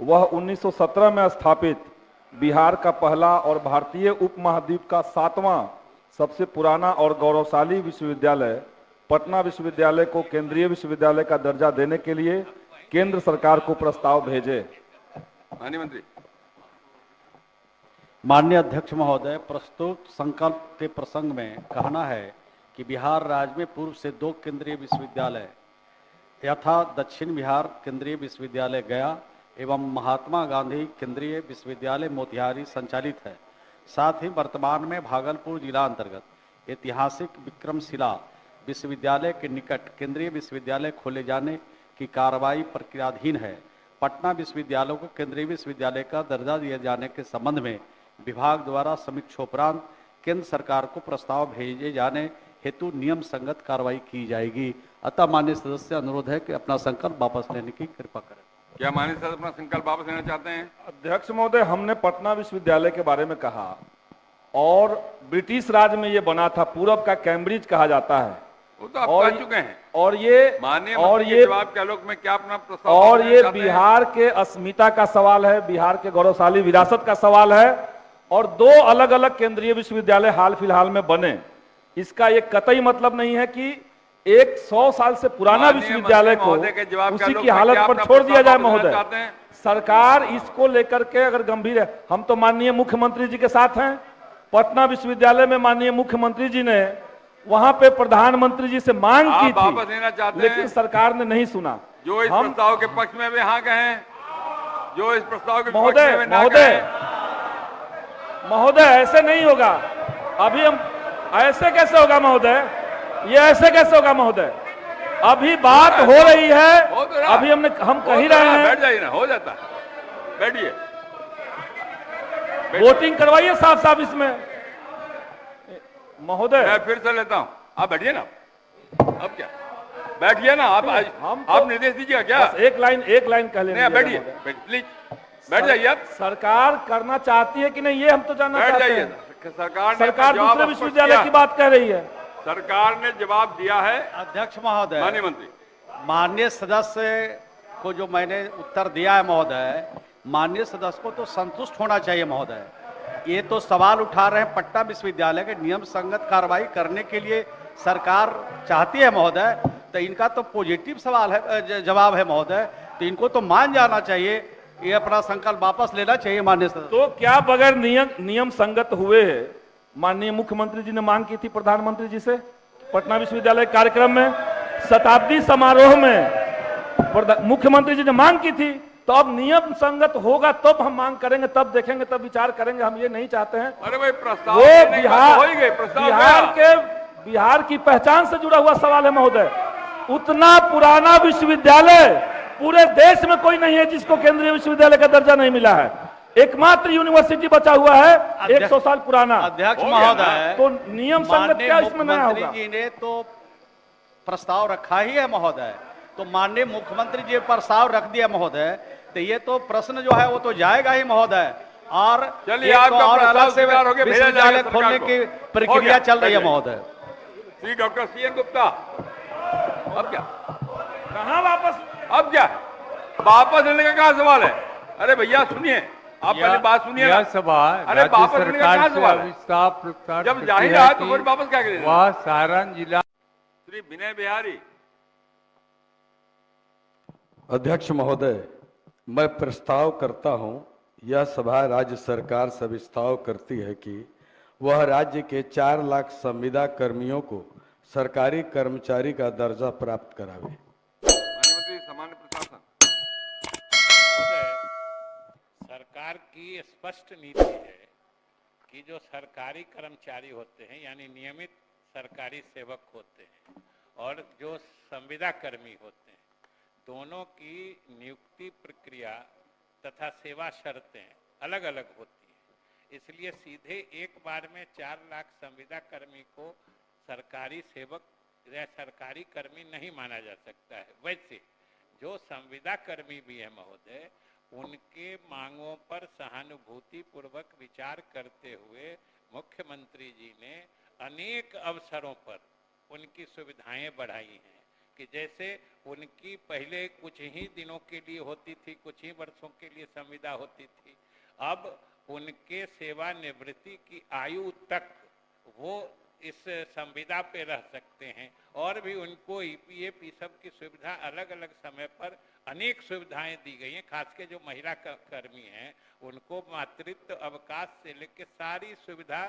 वह 1917 में स्थापित बिहार का पहला और भारतीय उपमहाद्वीप का 7वां सबसे पुराना और गौरवशाली विश्वविद्यालय पटना विश्वविद्यालय को केंद्रीय विश्वविद्यालय का दर्जा देने के लिए केंद्र सरकार को प्रस्ताव भेजे। माननीय मंत्री। माननीय अध्यक्ष महोदय, प्रस्तुत संकल्प के प्रसंग में कहना है कि बिहार राज्य में पूर्व से 2 केंद्रीय विश्वविद्यालय यथा दक्षिण बिहार केंद्रीय विश्वविद्यालय गया एवं महात्मा गांधी केंद्रीय विश्वविद्यालय मोतिहारी संचालित है। साथ ही वर्तमान में भागलपुर जिला अंतर्गत ऐतिहासिक विक्रमशिला विश्वविद्यालय के निकट केंद्रीय विश्वविद्यालय खोले जाने की कार्रवाई प्रक्रियाधीन है। पटना विश्वविद्यालय को केंद्रीय विश्वविद्यालय का दर्जा दिए जाने के संबंध में विभाग द्वारा समीक्षोपरांत केंद्र सरकार को प्रस्ताव भेजे जाने हेतु नियम संगत कार्रवाई की जाएगी। अतः माननीय सदस्य अनुरोध है कि अपना संकल्प वापस लेने की कृपा करें। क्या माननीय सदस्य अपना संकल्प वापस लेना चाहते हैं? अध्यक्ष महोदय, हमने पटना विश्वविद्यालय के बारे में कहा और ब्रिटिश राज में ये बना था, पूरब का कैम्ब्रिज कहा जाता है। वो तो आप कह चुके हैं। और ये माननीय और मंत्री ये के जवाब के आलोक में क्या अपना प्रस्ताव और ये बिहार के अस्मिता का सवाल है, बिहार के गौरवशाली विरासत का सवाल है। और 2 अलग अलग केंद्रीय विश्वविद्यालय हाल फिलहाल में बने, इसका ये कतई मतलब नहीं है कि एक 100 साल से पुराना विश्वविद्यालय को उसी की हालत पर छोड़ दिया जाए। महोदय, सरकार इसको लेकर के अगर गंभीर है, हम तो माननीय मुख्यमंत्री जी के साथ हैं। पटना विश्वविद्यालय में माननीय मुख्यमंत्री जी ने वहां पे प्रधानमंत्री जी से मांग की थी, लेकिन सरकार ने नहीं सुना। जो इस प्रस्ताव के पक्ष में भी हाँ कहें, जो इस प्रस्ताव के पक्ष में ना कहें। महोदय, ऐसे नहीं होगा। अभी हम ऐसे कैसे होगा महोदय? ये ऐसे कैसे होगा महोदय? अभी बात हो रही है, अभी हम कह ही रहे हैं। बैठ जाइए ना, हो जाता है, बैठिए। वोटिंग करवाइए साफ साफ इसमें महोदय। मैं फिर से लेता हूं, आप बैठिए ना। अब क्या बैठिए ना, आप निर्देश दीजिएगा क्या? एक लाइन कह लेंगे। बैठिए प्लीज, बैठ जाइए आप। सरकार करना चाहती है कि नहीं, ये हम तो जानना चाहते हैं। सरकार दूसरे विश्वविद्यालय की बात कह रही है। सरकार ने जवाब दिया है। अध्यक्ष महोदय, माननीय मंत्री, माननीय सदस्य को जो मैंने उत्तर दिया है महोदय, माननीय सदस्य को तो संतुष्ट होना चाहिए महोदय। ये तो सवाल उठा रहे हैं, पटना विश्वविद्यालय के नियम संगत कार्रवाई करने के लिए सरकार चाहती है महोदय, तो इनका तो पॉजिटिव सवाल है, जवाब है महोदय, तो इनको तो मान जाना चाहिए। ये अपना संकल्प वापस लेना चाहिए माननीय सदस्य। तो क्या बगैर नियम संगत हुए माननीय मुख्यमंत्री जी ने मांग की थी प्रधानमंत्री जी से पटना विश्वविद्यालय कार्यक्रम में, शताब्दी समारोह में मुख्यमंत्री जी ने मांग की थी। तो अब नियम संगत होगा तब हम मांग करेंगे, तब देखेंगे, तब विचार करेंगे। हम ये नहीं चाहते हैं। अरे भाई, प्रस्ताव बिहार की पहचान से जुड़ा हुआ सवाल है महोदय। उतना पुराना विश्वविद्यालय पूरे देश में कोई नहीं है जिसको केंद्रीय विश्वविद्यालय का दर्जा नहीं मिला है। एकमात्र यूनिवर्सिटी बचा हुआ है 100 साल पुराना। अध्यक्ष महोदय, तो नियम संगत क्या इसमें नया होगा? जी ने तो प्रस्ताव रखा ही है महोदय, तो माननीय मुख्यमंत्री जी प्रस्ताव रख दिया महोदय, तो ये तो प्रश्न जो है वो तो जाएगा ही महोदय। और चलिए, आपका अलग से विश्वविद्यालय खोलने की प्रक्रिया चल रही है महोदय। श्री डॉक्टर CN गुप्ता, अब क्या? कहाँ वापस? अब क्या वापस लेने का क्या सवाल है? अरे भैया सुनिए, आप पहले बात सुनिए ना। सभा अरे वापस लेने का क्या सवाल है? जब जा ही रहा तो फिर वापस क्या करेंगे? वह सारण जिला। श्री विनय बिहारी। अध्यक्ष महोदय, मैं प्रस्ताव करता हूं, यह सभा राज्य सरकार से प्रस्ताव करती है कि वह राज्य के 4 लाख संविदा कर्मियों को सरकारी कर्मचारी का दर्जा प्राप्त करावे। सामान्य प्रशासन। सरकार की स्पष्ट नीति है कि जो सरकारी कर्मचारी होते हैं, यानी नियमित सरकारी सेवक होते हैं, और जो संविदा कर्मी होते हैं, दोनों की नियुक्ति प्रक्रिया तथा सेवा शर्तें अलग अलग होती हैं। इसलिए सीधे एक बार में 4 लाख संविदा कर्मी को सरकारी सेवक या सरकारी कर्मी नहीं माना जा सकता है। वैसे जो संविदा कर्मी भी है महोदय, उनके मांगों पर सहानुभूति पूर्वक विचार करते हुए मुख्यमंत्री जी ने अनेक अवसरों पर उनकी सुविधाएं बढ़ाई हैं। कि जैसे उनकी पहले कुछ ही दिनों के लिए होती थी, कुछ ही वर्षों के लिए संविदा होती थी, अब उनके सेवानिवृत्ति की आयु तक वो इस संविदा पे रह सकते हैं। और भी उनको ईपीएफ ई सब की सुविधा अलग अलग समय पर अनेक सुविधाएं दी गई हैं। खास के जो महिला कर्मी हैं उनको मातृत्व अवकाश से लेकर सारी सुविधा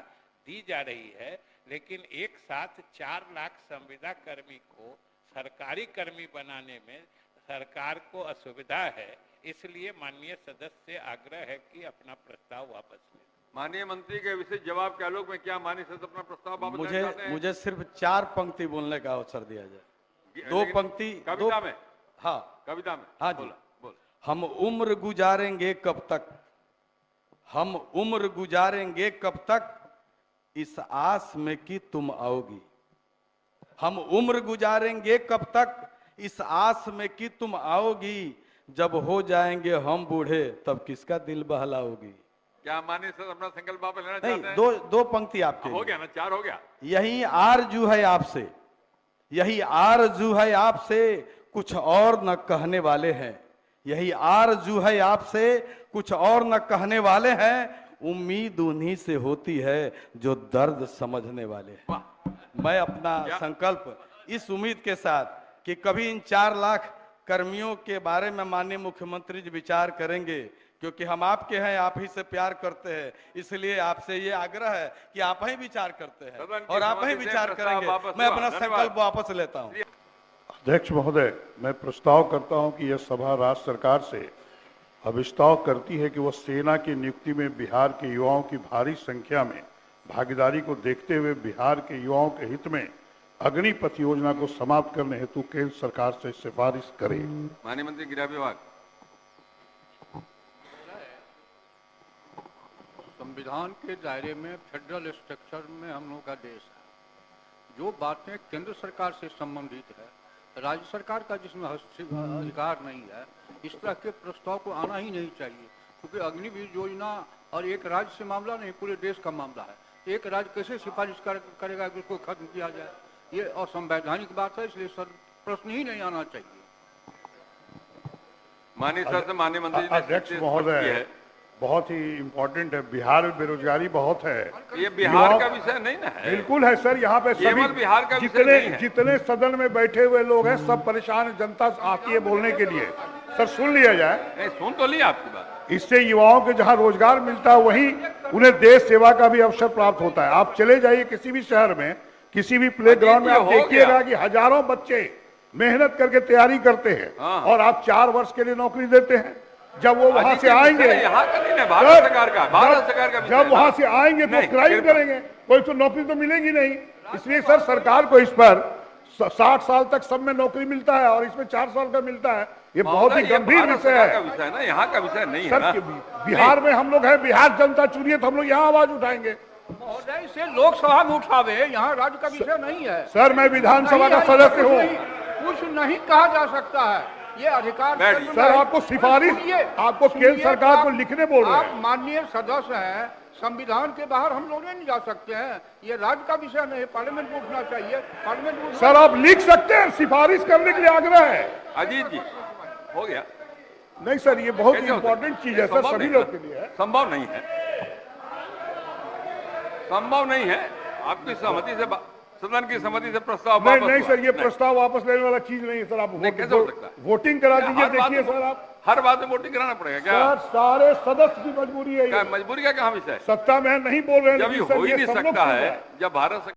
दी जा रही है, लेकिन एक साथ 4 लाख संविदा कर्मी को सरकारी कर्मी बनाने में सरकार को असुविधा है। इसलिए माननीय सदस्य से आग्रह है कि अपना प्रस्ताव वापस लें। माननीय मंत्री के विशेष जवाब के आलोक में क्या माननीय सदस्य अपना प्रस्ताव वापस लेना चाहते हैं? मुझे सिर्फ 4 पंक्ति बोलने का अवसर दिया जाए। 2 पंक्ति कविता में? हाँ कविता में। हाँ जी। बोल। हम उम्र गुजारेंगे कब तक, हम उम्र गुजारेंगे कब तक, इस आस में कि तुम आओगी। हम उम्र गुजारेंगे कब तक, इस आस में कि तुम आओगी। जब हो जाएंगे हम बूढ़े तब किसका दिल बहलाओगी। क्या माननीय सदस्य अपना संकल्प वापस लेना नहीं, चाहते हैं? दो पंक्ति आपके हो गया ना, 4 हो गया। यही आरजू है आपसे, यही आरजू है आपसे, कुछ और न कहने वाले हैं। यही आरजू है आपसे, कुछ और न कहने वाले हैं। उम्मीद उन्हीं से होती है जो दर्द समझने वाले हैं। मैं अपना संकल्प इस उम्मीद के साथ कि कभी इन 4 लाख कर्मियों के बारे में माननीय मुख्यमंत्री जी विचार करेंगे, क्योंकि हम आपके हैं, आप ही से प्यार करते हैं, इसलिए आपसे ये आग्रह है कि आप ही विचार करते हैं और आप ही विचार करेंगे। मैं अपना संकल्प वापस लेता हूं। अध्यक्ष महोदय, मैं प्रस्ताव करता हूं कि यह सभा राज्य सरकार से अभिस्ताव करती है कि वह सेना की नियुक्ति में बिहार के युवाओं की भारी संख्या में भागीदारी को देखते हुए बिहार के युवाओं के हित में अग्निपथ योजना को समाप्त करने हेतु केंद्र सरकार से सिफारिश करे। माननीय मंत्री गृह विभाग। संविधान के दायरे में फेडरल स्ट्रक्चर में हम लोगों का देश है। जो बातें केंद्र सरकार से संबंधित है, राज्य सरकार का जिसमें अधिकार नहीं है, इस तरह के प्रस्ताव को आना ही नहीं चाहिए। क्योंकि अग्निवीर योजना और एक राज्य से मामला नहीं, पूरे देश का मामला है। एक राज्य कैसे सिफारिश करेगा कि उसको खत्म किया जाए? ये असंवैधानिक बात है, इसलिए सर प्रश्न ही नहीं आना चाहिए। माननीय सदस्य, माननीय मंत्री अध्यक्ष महोदय, बहुत ही इम्पोर्टेंट है। बिहार में बेरोजगारी बहुत है। ये बिहार का विषय नहीं ना है। बिल्कुल है सर, यहाँ पे सभी बिहार का विषय नहीं है। जितने सदन में बैठे हुए लोग हैं सब परेशान है, जनता आती है बोलने के लिए। सर सुन लिया जाए। नहीं, सुन तो लिया आपकी बात। इससे युवाओं के जहाँ रोजगार मिलता है वहीं उन्हें देश सेवा का भी अवसर प्राप्त होता है। आप चले जाइए किसी भी शहर में, किसी भी प्लेग्राउंड में, आप देखिएगा कि हजारों बच्चे मेहनत करके तैयारी करते हैं और आप 4 वर्ष के लिए नौकरी देते हैं। जब वो वहां से आएंगे, यहाँ का नहीं, भारत सरकार का, भारत सरकार का, जब वहां से आएंगे तो क्राइम करेंगे, कोई तो नौकरी तो मिलेगी नहीं। इसलिए सर सरकार को इस पर 60 साल तक सब में नौकरी मिलता है और इसमें 4 साल का मिलता है। ये बहुत ही गंभीर विषय है ना, यहाँ का विषय नहीं है सर। बिहार में हम लोग हैं, बिहार जनता चुनी है तो हम लोग यहाँ आवाज उठाएंगे। महोदय, इसे लोकसभा में उठावे, यहाँ राज्य का विषय नहीं है। सर मैं विधानसभा का सदस्य हूँ। कुछ नहीं कहा जा सकता है, ये अधिकार सर आपको सिफारिश, आपको केंद्र सरकार को लिखने बोल रहे हैं। आप माननीय सदस्य हैं, संविधान के बाहर हम लोग नहीं जा सकते हैं। ये राज्य का विषय नहीं, पार्लियामेंट में उठना चाहिए। पार्लियामेंट में सर आप लिख सकते हैं, सिफारिश करने के लिए आग्रह है। अजीत जी, हो गया। नहीं सर, ये बहुत ही इंपॉर्टेंट चीज है सर, सभी लोग के लिए। संभव नहीं है, संभव नहीं है। आपकी सहमति से, सदन की सहमति से प्रस्ताव वापस नहीं सर, ये प्रस्ताव वापस लेने वाला चीज नहीं है सर। आप वोटिंग करा दीजिए। देखिए सर, आप हर बात में वोटिंग कराना पड़ेगा क्या? सर सारे सदस्य की मजबूरी है। क्या मजबूरी का कहाँ विषय? सत्ता में नहीं बोल रहे हैं, जब ये हो ही नहीं सकता है, जब भारत